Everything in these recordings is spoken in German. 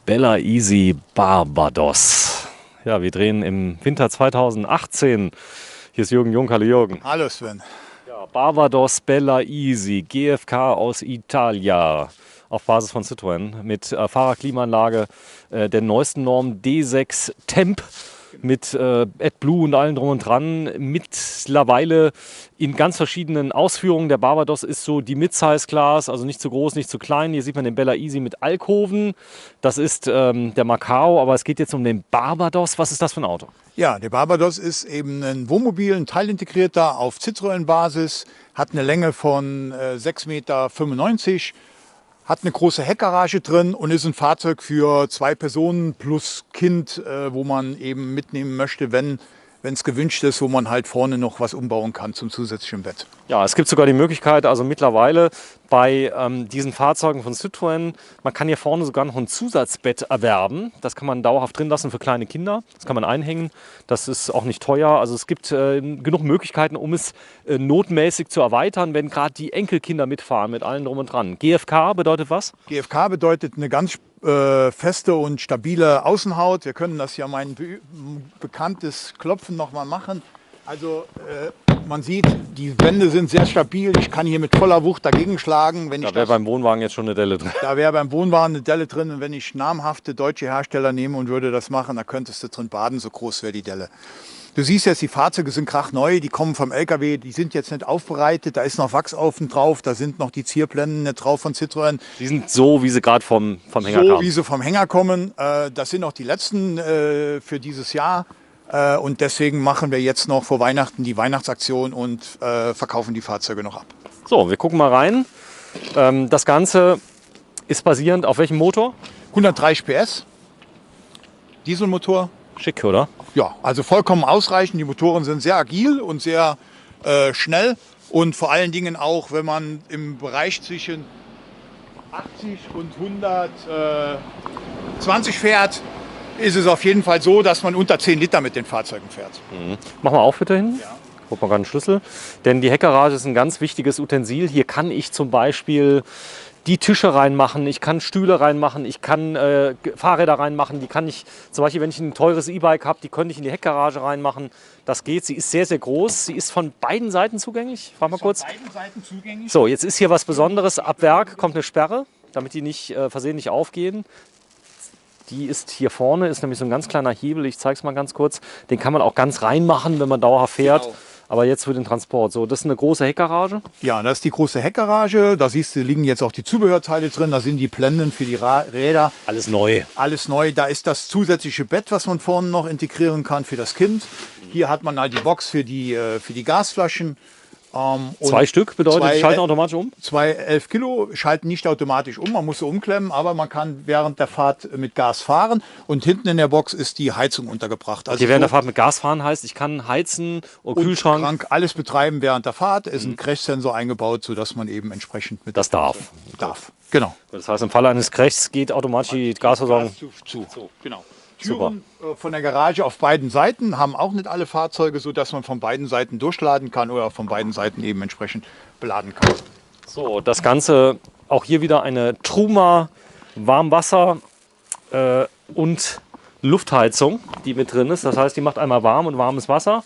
Bella Easy Barbados. Ja, wir drehen im Winter 2018. Hier ist Jürgen Jung. Hallo Jürgen. Hallo Sven. Ja, Barbados Bella Easy, GFK aus Italia. Auf Basis von Citroën mit Fahrerklimaanlage der neuesten Norm D6 Temp mit AdBlue und allem drum und dran. Mittlerweile in ganz verschiedenen Ausführungen. Der Barbados ist so die Mid-Size-Class, also nicht zu groß, nicht zu klein. Hier sieht man den Bella Easy mit Alkoven. Das ist der Macao, aber es geht jetzt um den Barbados. Was ist das für ein Auto? Ja, der Barbados ist eben ein Wohnmobil, ein teilintegrierter auf Citroën-Basis, hat eine Länge von 6,95 Meter, hat eine große Heckgarage drin und ist ein Fahrzeug für 2 Personen plus Kind, wo man eben mitnehmen möchte, wenn es gewünscht ist, wo man halt vorne noch was umbauen kann zum zusätzlichen Bett. Ja, es gibt sogar die Möglichkeit, also mittlerweile bei diesen Fahrzeugen von Citroën, man kann hier vorne sogar noch ein Zusatzbett erwerben. Das kann man dauerhaft drin lassen für kleine Kinder. Das kann man einhängen. Das ist auch nicht teuer. Also es gibt genug Möglichkeiten, um es notmäßig zu erweitern, wenn gerade die Enkelkinder mitfahren mit allem drum und dran. GFK bedeutet was? GFK bedeutet eine ganz feste und stabile Außenhaut. Wir können das ja mein bekanntes Klopfen noch mal machen. Also man sieht, die Wände sind sehr stabil. Ich kann hier mit voller Wucht dagegen schlagen. Da wäre beim Wohnwagen jetzt schon eine Delle drin. Da wäre beim Wohnwagen eine Delle drin. Und wenn ich namhafte deutsche Hersteller nehme und würde das machen, dann könntest du drin baden, so groß wäre die Delle. Du siehst jetzt, die Fahrzeuge sind krachneu, die kommen vom LKW, die sind jetzt nicht aufbereitet, da ist noch Wachsaufen drauf, da sind noch die Zierblenden nicht drauf von Citroën. Die sind so, wie sie gerade vom Hänger kamen. So, wie sie vom Hänger kommen. Das sind auch die letzten für dieses Jahr. Und deswegen machen wir jetzt noch vor Weihnachten die Weihnachtsaktion und verkaufen die Fahrzeuge noch ab. So, wir gucken mal rein. Das Ganze ist basierend auf welchem Motor? 130 PS, Dieselmotor. Schick, oder? Ja, also vollkommen ausreichend. Die Motoren sind sehr agil und sehr schnell. Und vor allen Dingen auch, wenn man im Bereich zwischen 80 und 120 fährt, ist es auf jeden Fall so, dass man unter 10 Liter mit den Fahrzeugen fährt. Mach mal auf bitte hin. Ja. Guck mal gerade einen Schlüssel. Denn die Heckgarage ist ein ganz wichtiges Utensil. Hier kann ich zum Beispiel die Tische reinmachen, ich kann Stühle reinmachen, ich kann Fahrräder reinmachen, die kann ich, zum Beispiel wenn ich ein teures E-Bike habe, die könnte ich in die Heckgarage reinmachen. Das geht, sie ist sehr, sehr groß, sie ist von beiden Seiten zugänglich. Frag mal kurz. Von beiden Seiten zugänglich. So, jetzt ist hier was Besonderes. Ab Werk kommt eine Sperre, damit die nicht versehentlich aufgehen. Die ist hier vorne, ist nämlich so ein ganz kleiner Hebel, ich zeige es mal ganz kurz. Den kann man auch ganz reinmachen, wenn man dauerhaft fährt. Genau. Aber jetzt für den Transport. So, das ist eine große Heckgarage. Ja, das ist die große Heckgarage. Da siehst du, liegen jetzt auch die Zubehörteile drin. Da sind die Blenden für die Räder. Alles neu. Alles neu. Da ist das zusätzliche Bett, was man vorne noch integrieren kann für das Kind. Hier hat man halt die Box für die Gasflaschen. 2 Stück bedeutet, die schalten automatisch um? 2 11 Kilo schalten nicht automatisch um, man muss sie umklemmen, aber man kann während der Fahrt mit Gas fahren und hinten in der Box ist die Heizung untergebracht. Also hier während der Fahrt mit Gas fahren heißt, ich kann heizen und Kühlschrank. Alles betreiben während der Fahrt. Es ist ein Crashsensor eingebaut, sodass man eben entsprechend mit Das darf. Genau. Das heißt, im Falle eines Crashs geht automatisch die Gasversorgung. Zu. Genau. Türen von der Garage auf beiden Seiten haben auch nicht alle Fahrzeuge, sodass man von beiden Seiten durchladen kann oder von beiden Seiten eben entsprechend beladen kann. So, das Ganze auch hier wieder eine Truma Warmwasser und Luftheizung, die mit drin ist. Das heißt, die macht einmal warm und warmes Wasser.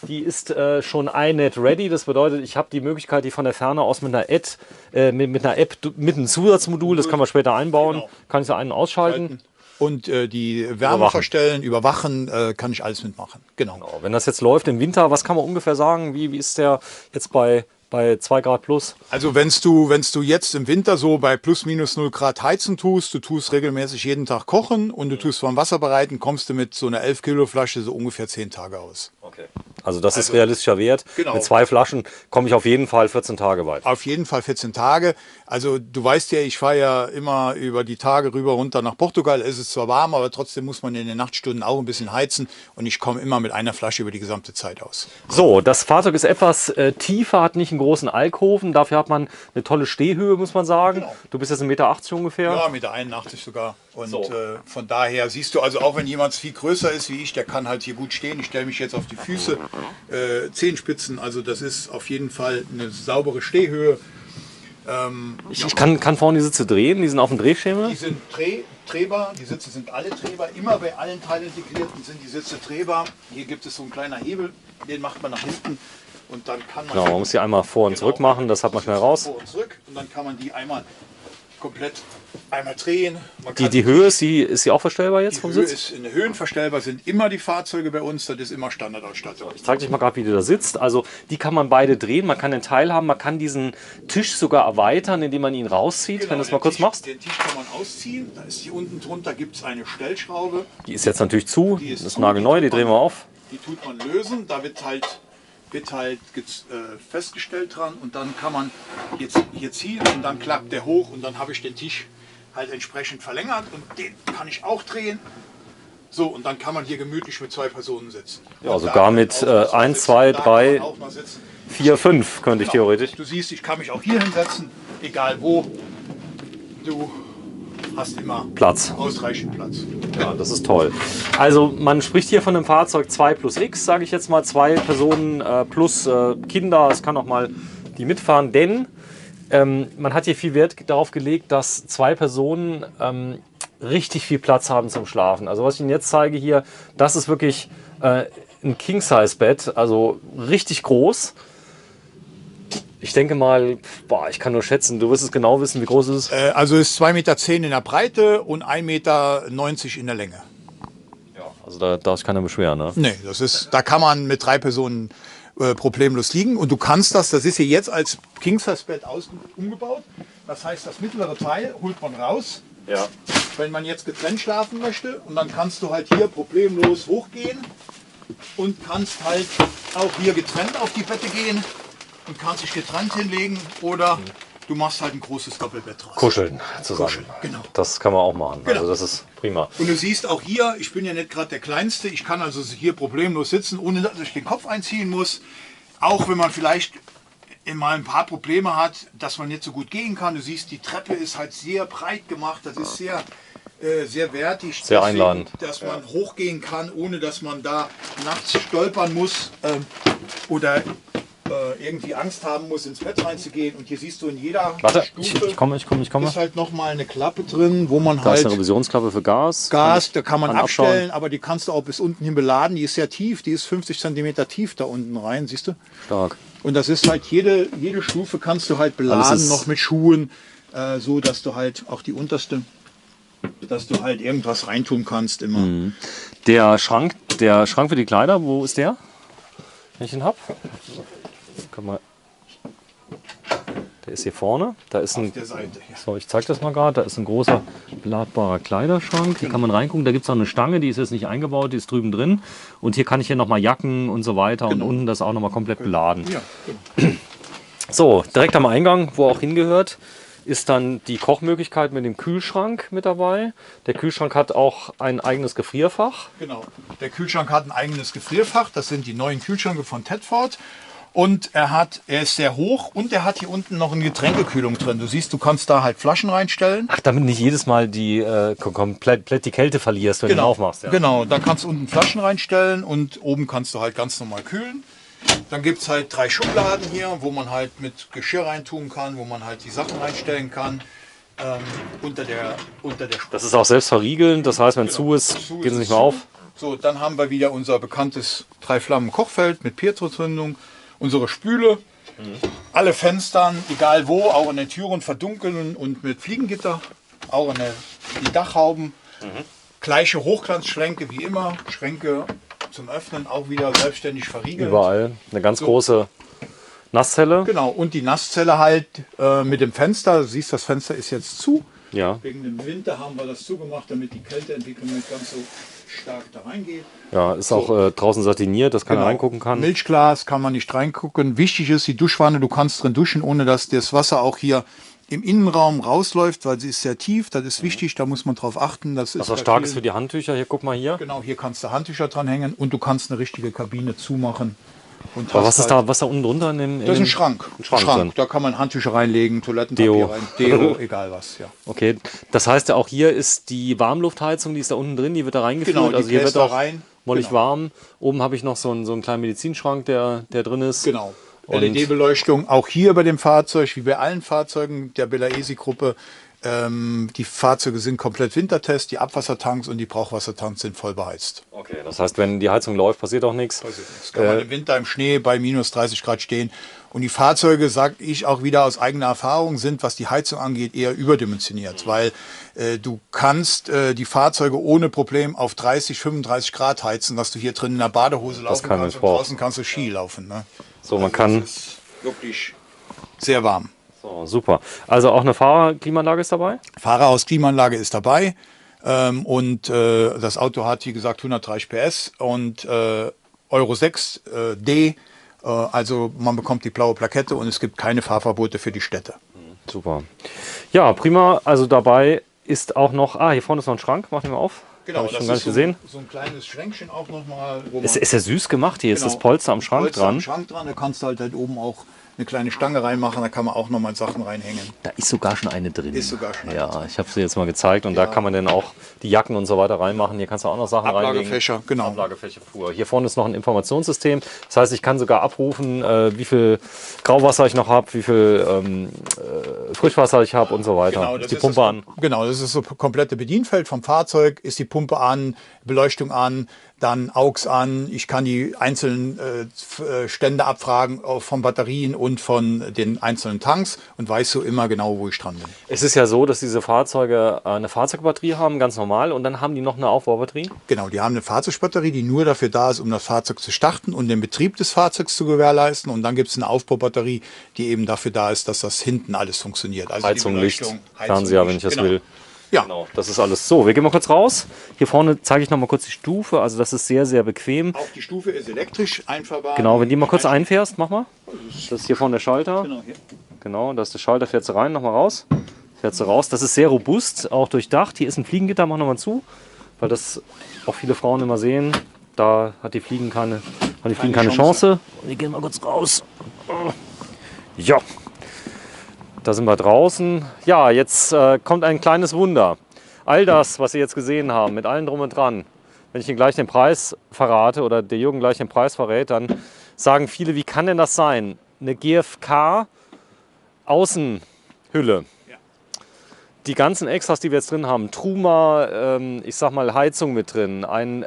Die ist schon iNet ready. Das bedeutet, ich habe die Möglichkeit, die von der Ferne aus mit einer App, mit einem Zusatzmodul, das kann man später einbauen, Genau. kann ich so einen ausschalten. Und die Wärme verstellen, überwachen, kann ich alles mitmachen. Genau. Genau. Wenn das jetzt läuft im Winter, was kann man ungefähr sagen? Wie ist der jetzt bei 2 Grad plus? Also wenn du jetzt im Winter so bei plus minus 0 Grad heizen tust, du tust regelmäßig jeden Tag kochen und du tust warm Wasser bereiten, kommst du mit so einer 11 Kilo Flasche so ungefähr 10 Tage aus. Okay. Also das ist realistischer Wert. Genau. Mit 2 Flaschen komme ich auf jeden Fall 14 Tage weit. Auf jeden Fall 14 Tage. Also du weißt ja, ich fahre ja immer über die Tage rüber runter nach Portugal. Es ist zwar warm, aber trotzdem muss man in den Nachtstunden auch ein bisschen heizen. Und ich komme immer mit einer Flasche über die gesamte Zeit aus. So, das Fahrzeug ist etwas tiefer, hat nicht einen großen Alkoven. Dafür hat man eine tolle Stehhöhe, muss man sagen. Genau. Du bist jetzt 1,80 Meter ungefähr. Ja, 1,81 Meter sogar. Und So. von daher siehst du, also auch wenn jemand viel größer ist wie ich, der kann halt hier gut stehen. Ich stelle mich jetzt auf die Füße, Zehenspitzen. Also das ist auf jeden Fall eine saubere Stehhöhe. Ich kann vorne die Sitze drehen, die sind auf dem Drehschemel. Die sind drehbar, die Sitze sind alle drehbar. Immer bei allen Teilintegrierten sind die Sitze drehbar. Hier gibt es so einen kleinen Hebel, den macht man nach hinten und dann kann man... Genau, man muss die einmal vor und zurück machen, das hat man schnell raus. Vor und zurück und dann kann man die einmal komplett drehen. Man Die kann Höhe, ist die auch verstellbar jetzt vom die Höhe Sitz? ist in den Höhen verstellbar, sind immer die Fahrzeuge bei uns, das ist immer Standardausstattung. Ich zeige dich mal gerade, wie du da sitzt. Also die kann man beide drehen, man kann den Teil haben, man kann diesen Tisch sogar erweitern, indem man ihn rauszieht, wenn du es mal kurz machst. Den Tisch kann man ausziehen, da ist hier unten drunter gibt es eine Stellschraube. Die ist jetzt natürlich zu, Die das ist zu, nagelneu, die drehen wir auf. Die tut man lösen, da wird halt festgestellt dran und dann kann man jetzt hier ziehen und dann klappt der hoch und dann habe ich den Tisch halt entsprechend verlängert und den kann ich auch drehen. So, und dann kann man hier gemütlich mit 2 Personen sitzen. Ja, sogar mit 1, 2, 3, 4, 5 könnte ich theoretisch. Du siehst, ich kann mich auch hier hinsetzen, egal wo. Du hast immer Platz. Ausreichend Platz. Ja, das ist toll. Also man spricht hier von einem Fahrzeug 2 plus X, sage ich jetzt mal, 2 Personen plus Kinder, es kann auch mal die mitfahren, denn man hat hier viel Wert darauf gelegt, dass 2 Personen richtig viel Platz haben zum Schlafen. Also was ich Ihnen jetzt zeige hier, das ist wirklich ein King-Size-Bett, also richtig groß. Ich denke mal, ich kann nur schätzen, du wirst es genau wissen, wie groß es ist. Also ist 2,10 Meter in der Breite und 1,90 Meter in der Länge. Ja, also da darf sich keiner beschweren, ne? Nee, da kann man mit 3 Personen problemlos liegen. Und du kannst das ist hier jetzt als King-Size-Bett umgebaut. Das heißt, das mittlere Teil holt man raus, Ja. wenn man jetzt getrennt schlafen möchte. Und dann kannst du halt hier problemlos hochgehen und kannst halt auch hier getrennt auf die Bette gehen und kannst dich getrennt hinlegen oder du machst halt ein großes Doppelbett draus. Kuscheln zusammen. Kuscheln, genau. Das kann man auch machen. Genau. Also das ist prima. Und du siehst auch hier, ich bin ja nicht gerade der Kleinste, ich kann also hier problemlos sitzen, ohne dass ich den Kopf einziehen muss. Auch wenn man vielleicht mal ein paar Probleme hat, dass man nicht so gut gehen kann. Du siehst, die Treppe ist halt sehr breit gemacht, das ist sehr wertig. Sehr deswegen, einladend. dass man hochgehen kann, ohne dass man da nachts stolpern muss oder irgendwie Angst haben muss, ins Bett reinzugehen. Und hier siehst du in jeder Stufe ich komme. ist halt nochmal eine Klappe drin, wo man Da halt ist eine Revisionsklappe für Gas. da kann man abschauen. abstellen, aber die kannst du auch bis unten hin beladen. Die ist sehr tief, die ist 50 cm tief da unten rein, siehst du? Stark. Und das ist halt jede Stufe kannst du halt beladen, ist- noch mit Schuhen, so dass du halt auch die unterste, dass du halt irgendwas reintun kannst immer. Der Schrank für die Kleider, wo ist der? Wenn ich ihn habe. Der ist hier vorne. Da ist ein, Auf der Seite hier. so, ich zeige das mal gerade. Da ist ein großer beladbarer Kleiderschrank. Hier kann man reingucken. Da gibt es auch eine Stange, die ist jetzt nicht eingebaut, die ist drüben drin. Und hier kann ich hier nochmal Jacken und so weiter. Und unten das auch nochmal komplett beladen. Ja, genau. So, direkt am Eingang, wo auch hingehört, ist dann die Kochmöglichkeit mit dem Kühlschrank mit dabei. Der Kühlschrank hat auch ein eigenes Gefrierfach. Genau. Der Kühlschrank hat ein eigenes Gefrierfach. Das sind die neuen Kühlschränke von Tedford. Und er ist sehr hoch und er hat hier unten noch eine Getränkekühlung drin. Du siehst, du kannst da halt Flaschen reinstellen. Ach, damit nicht jedes Mal die komplett die Kälte verlierst, wenn du ihn aufmachst. Ja. Genau, da kannst du unten Flaschen reinstellen und oben kannst du halt ganz normal kühlen. Dann gibt es halt 3 Schubladen hier, wo man halt mit Geschirr reintun kann, wo man halt die Sachen reinstellen kann. Unter der Das ist auch selbst verriegelnd, das heißt, wenn zu ist, geht es nicht mehr auf. So, dann haben wir wieder unser bekanntes 3-Flammen-Kochfeld mit Piezo-Zündung, unsere Spüle, alle Fenstern, egal wo, auch in den Türen verdunkeln und mit Fliegengitter, auch in die Dachhauben. Gleiche Hochglanzschränke wie immer, Schränke zum Öffnen auch wieder selbstständig verriegelt. Überall eine ganz große Nasszelle. Genau, und die Nasszelle halt mit dem Fenster. Du siehst, das Fenster ist jetzt zu. Ja, Wegen dem Winter haben wir das zugemacht, damit die Kälteentwicklung nicht ganz so stark da reingeht. ja, ist auch draußen satiniert, dass keiner reingucken kann. Milchglas kann man nicht reingucken. Wichtig ist die Duschwanne, du kannst drin duschen, ohne dass das Wasser auch hier im Innenraum rausläuft, weil sie ist sehr tief. Das ist wichtig, da muss man drauf achten. Das ist Was auch bei stark ist vielen- für die Handtücher, hier guck mal hier. Genau, hier kannst du Handtücher dran hängen und du kannst eine richtige Kabine zumachen. Und Aber hast was ist halt- da unten drunter in dem? Das ist ein Schrank. Ein Schrank drin. Da kann man Handtücher reinlegen, Toilettenpapier Deo. rein, Deo, egal was. Ja. Okay, das heißt ja auch hier ist die Warmluftheizung, die ist da unten drin, die wird da reingeführt. Genau, die also hier wird bläst da auch rein. mollig Genau. warm. Oben habe ich noch so einen kleinen Medizinschrank, der drin ist. Genau. Und LED-Beleuchtung auch hier bei dem Fahrzeug, wie bei allen Fahrzeugen der Belaesi-Gruppe. Die Fahrzeuge sind komplett wintertest, die Abwassertanks und die Brauchwassertanks sind voll beheizt. okay, das heißt, wenn die Heizung läuft, passiert auch nichts. Das kann man im Winter im Schnee bei minus 30 Grad stehen. Und die Fahrzeuge, sage ich auch wieder aus eigener Erfahrung, sind, was die Heizung angeht, eher überdimensioniert. Weil du kannst die Fahrzeuge ohne Problem auf 30, 35 Grad heizen, dass du hier drin in der Badehose laufen kannst und draußen kannst du Ski laufen. Ne? So, man kann... Das ist wirklich sehr warm. So, super. Also auch eine Fahrerklimaanlage ist dabei? Fahrerhausklimaanlage ist dabei. Und das Auto hat, wie gesagt, 130 PS und Euro 6 D. Also man bekommt die blaue Plakette und es gibt keine Fahrverbote für die Städte. Super. Ja, prima. Also dabei ist auch noch... Ah, hier vorne ist noch ein Schrank. Mach den mal auf. Genau, habe ich das schon gar nicht gesehen. So ein kleines Schränkchen auch nochmal. Ist ja süß gemacht. Hier ist das Polster am Schrank dran. Am Schrank dran. Da kannst du halt oben auch eine kleine Stange reinmachen. Da kann man auch nochmal Sachen reinhängen. Da ist sogar schon eine drin. Ist sogar schon eine ja, drin. ich habe sie jetzt mal gezeigt und da kann man dann auch die Jacken und so weiter reinmachen. Hier kannst du auch noch Sachen reinlegen. Ablagefächer, genau. Ablagefächer Fuhr. Hier vorne ist noch ein Informationssystem. Das heißt, ich kann sogar abrufen, wie viel Grauwasser ich noch habe, wie viel Frischwasser ich habe und so weiter. Genau, ist die Pumpe an? Genau, das ist das komplette Bedienfeld vom Fahrzeug. Ist die Pumpe an, Beleuchtung an, dann AUX an. Ich kann die einzelnen Stände abfragen von Batterien und von den einzelnen Tanks und weiß so immer genau, wo ich dran bin. Es ist ja so, dass diese Fahrzeuge eine Fahrzeugbatterie haben, ganz normal, und dann haben die noch eine Aufbaubatterie? Genau, die haben eine Fahrzeugbatterie, die nur dafür da ist, um das Fahrzeug zu starten und den Betrieb des Fahrzeugs zu gewährleisten. Und dann gibt es eine Aufbaubatterie, die eben dafür da ist, dass das hinten alles funktioniert. Also Heizung, Licht, Fernseher, wenn ich das will. Ja. Genau, das ist alles so. Wir gehen mal kurz raus. Hier vorne zeige ich noch mal kurz die Stufe. Also das ist sehr, sehr bequem. Auch die Stufe ist elektrisch einfahrbar. Genau, wenn die mal kurz einfährst, mach mal. Das ist hier vorne der Schalter. Genau, hier. Genau, das ist der Schalter, fährst du rein, nochmal raus. Fährst du raus. Das ist sehr robust, auch durchdacht. Hier ist ein Fliegengitter, mach nochmal zu. Weil das auch viele Frauen immer sehen. Da hat die Fliegen keine Chance. Wir gehen mal kurz raus. Ja. Da sind wir draußen. Ja, jetzt kommt ein kleines Wunder. All das, was Sie jetzt gesehen haben, mit allem drum und dran, wenn ich Ihnen gleich den Preis verrate oder der Jürgen gleich den Preis verrät, dann sagen viele, wie kann denn das sein? Eine GFK Außenhülle. Ja. Die ganzen Extras, die wir jetzt drin haben, Truma, ich sag mal Heizung mit drin, ein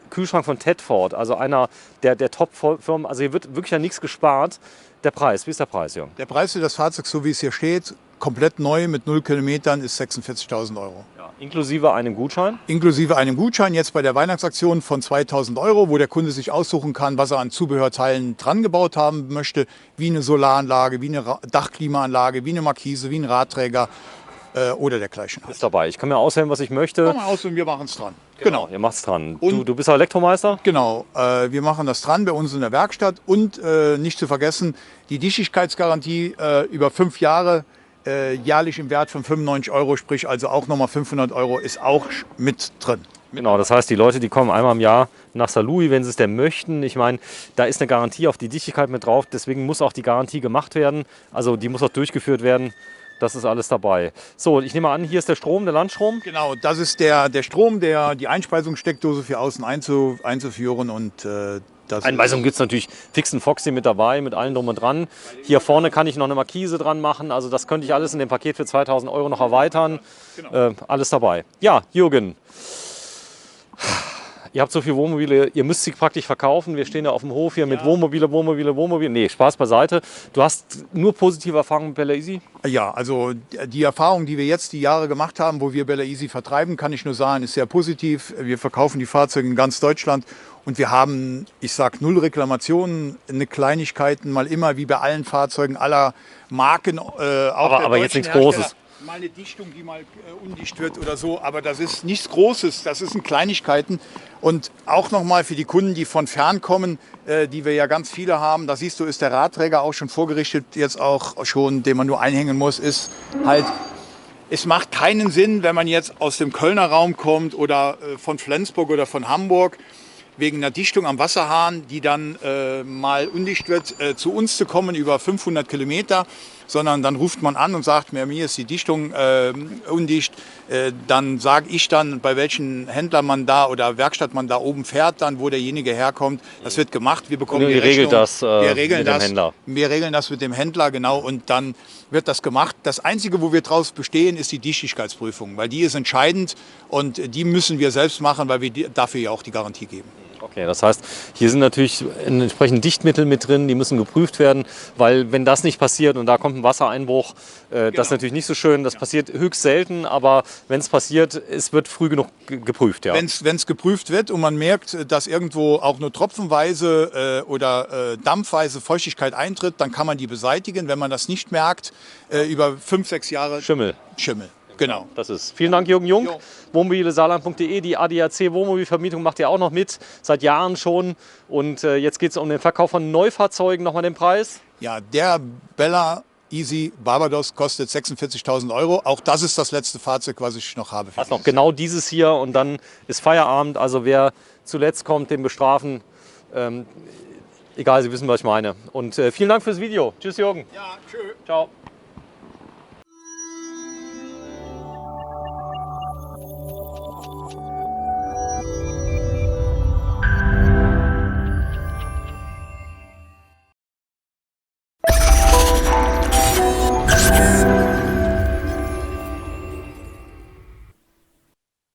Kühlschrank von Tedford, also einer der Top-Firmen, also hier wird wirklich ja nichts gespart. Der Preis, wie ist der Preis, Jürgen? Der Preis für das Fahrzeug, so wie es hier steht, komplett neu mit 0 Kilometern, ist 46.000 Euro. Ja, inklusive einem Gutschein? Inklusive einem Gutschein jetzt bei der Weihnachtsaktion von 2.000 Euro, wo der Kunde sich aussuchen kann, was er an Zubehörteilen dran gebaut haben möchte, wie eine Solaranlage, wie eine Dachklimaanlage, wie eine Markise, wie ein Radträger oder dergleichen. Ist dabei. Ich kann mir auswählen, was ich möchte. Komm mal aus und wir machen es dran. Genau, ihr macht es dran. Du bist Elektromeister? Genau, wir machen das dran bei uns in der Werkstatt und nicht zu vergessen, die Dichtigkeitsgarantie über 5 Jahre, jährlich im Wert von 95 Euro, sprich also auch nochmal 500 Euro, ist auch mit drin. Genau, das heißt, die Leute, die kommen einmal im Jahr nach Saarlouis, wenn sie es denn möchten. Ich meine, da ist eine Garantie auf die Dichtigkeit mit drauf, deswegen muss auch die Garantie gemacht werden. Also die muss auch durchgeführt werden. Das ist alles dabei. So, ich nehme an, hier ist der Strom, der Landstrom. Genau, das ist der Strom, der die Einspeisungssteckdose für außen einzuführen. Und Einweisung gibt es natürlich fixen Foxy mit dabei, mit allem drum und dran. Hier vorne kann ich noch eine Markise dran machen. Also das könnte ich alles in dem Paket für 2.000 Euro noch erweitern. Genau. Alles dabei. Ja, Jürgen. Ihr habt so viele Wohnmobile, ihr müsst sie praktisch verkaufen. Wir stehen ja auf dem Hof hier mit Wohnmobile. Nee, Spaß beiseite. Du hast nur positive Erfahrungen mit Belaesi? Ja, also die Erfahrung, die wir jetzt die Jahre gemacht haben, wo wir Belaesi vertreiben, kann ich nur sagen, ist sehr positiv. Wir verkaufen die Fahrzeuge in ganz Deutschland und wir haben, ich sag, 0 Reklamationen, eine Kleinigkeiten, mal immer wie bei allen Fahrzeugen aller Marken. Aber jetzt nichts Großes. Mal eine Dichtung, die mal undicht wird oder so, aber das ist nichts Großes, das sind Kleinigkeiten. Und auch nochmal für die Kunden, die von fern kommen, die wir ja ganz viele haben, da siehst du, ist der Radträger auch schon vorgerichtet, jetzt auch schon, den man nur einhängen muss, ist halt, es macht keinen Sinn, wenn man jetzt aus dem Kölner Raum kommt oder von Flensburg oder von Hamburg, wegen einer Dichtung am Wasserhahn, die dann mal undicht wird, zu uns zu kommen über 500 Kilometer, sondern dann ruft man an und sagt, mir ist die Dichtung undicht. Dann sage ich dann, bei welchen Händler man da oder Werkstatt man da oben fährt, dann, wo derjenige herkommt. Das wird gemacht. Wir bekommen die Rechnung. Wir regeln das mit dem Händler. Wir regeln das mit dem Händler, genau. Und dann wird das gemacht. Das Einzige, wo wir draus bestehen, ist die Dichtigkeitsprüfung, weil die ist entscheidend und die müssen wir selbst machen, weil wir dafür ja auch die Garantie geben. Okay, das heißt, hier sind natürlich entsprechend Dichtmittel mit drin, die müssen geprüft werden, weil wenn das nicht passiert und da kommt ein Wassereinbruch, das ist natürlich nicht so schön. Das passiert höchst selten, aber wenn es passiert, es wird früh genug geprüft. Ja. Wenn es geprüft wird und man merkt, dass irgendwo auch nur tropfenweise oder dampfweise Feuchtigkeit eintritt, dann kann man die beseitigen. Wenn man das nicht merkt, über 5, 6 Jahre Schimmel. Genau. Das ist. Vielen Dank, Jürgen Jung. Jo. Wohnmobilesaarland.de, die ADAC Wohnmobilvermietung macht ihr auch noch mit, seit Jahren schon. Und jetzt geht es um den Verkauf von Neufahrzeugen. Nochmal den Preis. Ja, der Bella Easy Barbados kostet 46.000 €. Auch das ist das letzte Fahrzeug, was ich noch habe. Was noch? Genau dieses hier und dann ist Feierabend. Also wer zuletzt kommt, den bestrafen. Egal, Sie wissen, was ich meine. Und vielen Dank fürs Video. Tschüss, Jürgen. Ja, tschö. Ciao.